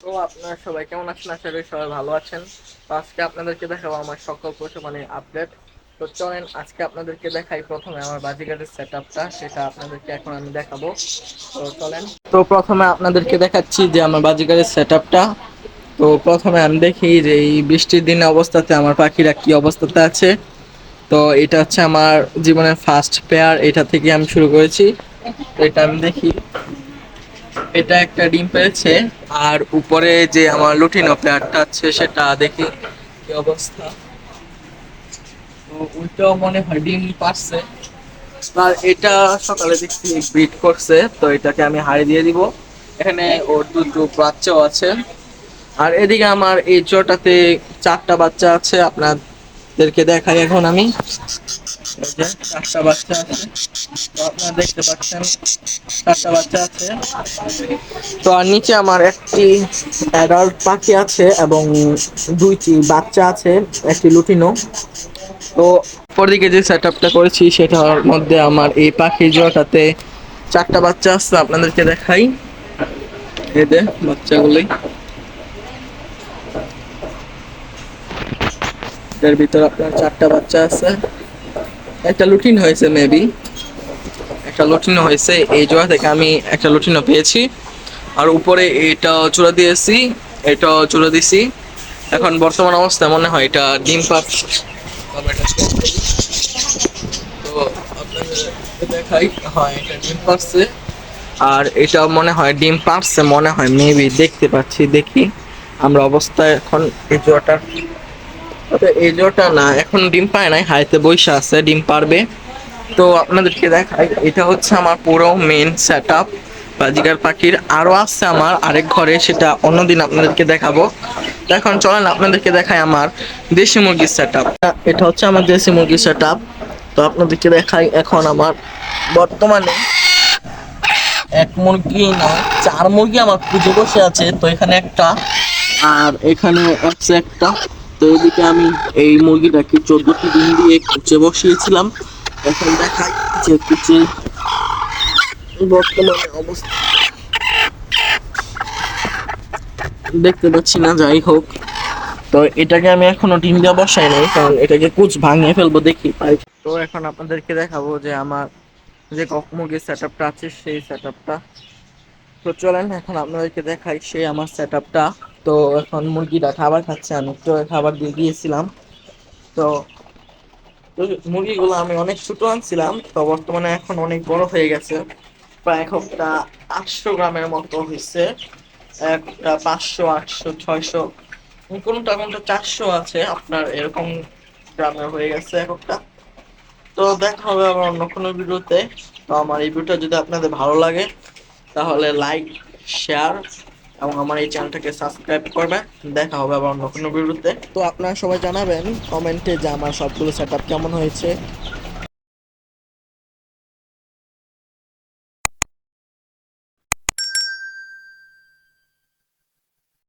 তো আপনারা সবাই কেমন আছেন? আশা করি সবাই ভালো আছেন। তো আজকে আপনাদেরকে দেখাবো আমার সকল পশু মানে আপডেট। তো চলেন আজকে আপনাদেরকে দেখাই প্রথমে আমার বাজিগারের সেট আপটা, সেটা আপনাদেরকে এখন আমি দেখাবো। তো চলেন, তো প্রথমে আপনাদেরকে দেখাচ্ছি যে আমার বাজিগারের সেট আপটা। তো প্রথমে আমি দেখি যে এই বৃষ্টির দিনে অবস্থাতে আমার পাখিরা কি অবস্থাতে আছে। তো এটা হচ্ছে আমার জীবনের ফার্স্ট পেয়ার, এটা থেকে আমি শুরু করেছি। তো এটা আমি দেখি, এটা একটা ডিম পেয়েছে। আর উপরে যে আমার লুটিনো পেয়ারটা আছে সেটা দেখি কি অবস্থা। তো ওইটাও মনে হয় ডিম পারছে। আর এটা সকালে দেখছি ব্রিড করছে, তো এটাকে আমি হারিয়ে দিয়ে দিব। এখানে ওর দুটো বাচ্চাও আছে। আর এদিকে আমার এই চোরটাতে চারটা বাচ্চা আছে, আপনাদেরকে দেখাই এখন আমি। এই যে চারটা বাচ্চা আছে, তো আপনারা দেখতে পাচ্ছেন চারটা বাচ্চা আছে। তো আর নিচে আমার একটি অ্যাডাল্ট পাখি আছে এবং দুইটি বাচ্চা আছে, একটি লুটিনো। তো পরদিকে যে সেট আপটা করেছি সেটার মধ্যে আমার এই পাখি জোড়াটাতে চারটা বাচ্চা আছে, আপনাদেরকে দেখাই। এই যে বাচ্চাগুলি, এর ভিতর আপনার চারটা বাচ্চা আছে। একটা লুটিন হয়েছে মেবি, একটা লুটিনো হয়েছে এই জোড়া থেকে আমি একটা লুটিনো পেয়েছি। আর উপরে এটা চূড়া দিয়েছি, এটা চূড়া দিছি। এখন বর্তমান অবস্থায় মনে হয় এটা ডিম পাচ্ছে। তো আপনাদের দেখাই, হয় এটা ডিম পাচ্ছে। আর এটা মনে হয় ডিম পারছে, মনে হয় মেবি, দেখতে পাচ্ছি, দেখি আমরা অবস্থায় এখন। এই জোড়াটা, তবে এই জোড়াটা না, এখন ডিম পায় নাই, হাইতে বৈশা আছে, ডিম পারবে। তো আপনাদেরকে দেখাই, এটা হচ্ছে আমার পুরো মেন সেট আপ বাজিকার পাখির। আরো আছে আমার আরেক ঘরে, সেটা অন্যদিন আপনাদেরকে দেখাবো। তো এখন চলেন আপনাদেরকে দেখাই আমার দেশি মুরগির সেট আপ। এটা হচ্ছে আমার দেশি মুরগির সেট আপ। তো আপনাদেরকে দেখাই এখন আমার বর্তমানে এক মুরগি না, চার মুরগি আমার খুঁজে বসে আছে। তো এখানে একটা, আর এখানে আছে একটা। তো এদিকে আমি এই মুরগিটাকে 14টি ডিম দিয়ে কুচে বসিয়েছিলাম। এখন দেখাই যে কুচে বর্তমানে অবস্থা দেখতে পাচ্ছি না, যাই হোক। তো এটাকে আমি এখনো ডিম দেওয়া বসাই নাই, কারণ এটাকে কুচ ভাঙিয়ে ফেলবো, দেখি পাই। তো এখন আপনাদেরকে দেখাবো যে আমার যে কক মুরগির সেট আপটা আছে সেই সেট আপটা। তো চলেন এখন আপনাদেরকে দেখাই সেই আমার সেট আপটা। তো এখন মুরগিটা খাবার খাচ্ছে, আমি তো খাবার দিয়ে দিয়েছিলাম। তো তো মুরগিগুলো আমি অনেক ছোট আনছিলাম, তো বর্তমানে এখন অনেক বড় হয়ে গেছে। প্রায় একটা 800 গ্রামের মতো হয়েছে। একটা 500, 800, 600, কোনটা কোনটা 400 আছে আপনার, এরকম গ্রামের হয়ে গেছে একটা। তো দেখা হবে আবার অন্য কোনো ভিডিওতে। তো আমার এই ভিডিওটা যদি আপনাদের ভালো লাগে তাহলে লাইক, শেয়ার এবং আমার এই চ্যানেলটাকে সাবস্ক্রাইব করবেন। দেখা হবে আবার অন্য কোনো ভিডিওতে। তো আপনারা সবাই জানাবেন কমেন্টে যে আমার সবগুলো সেট আপ কেমন হয়েছে।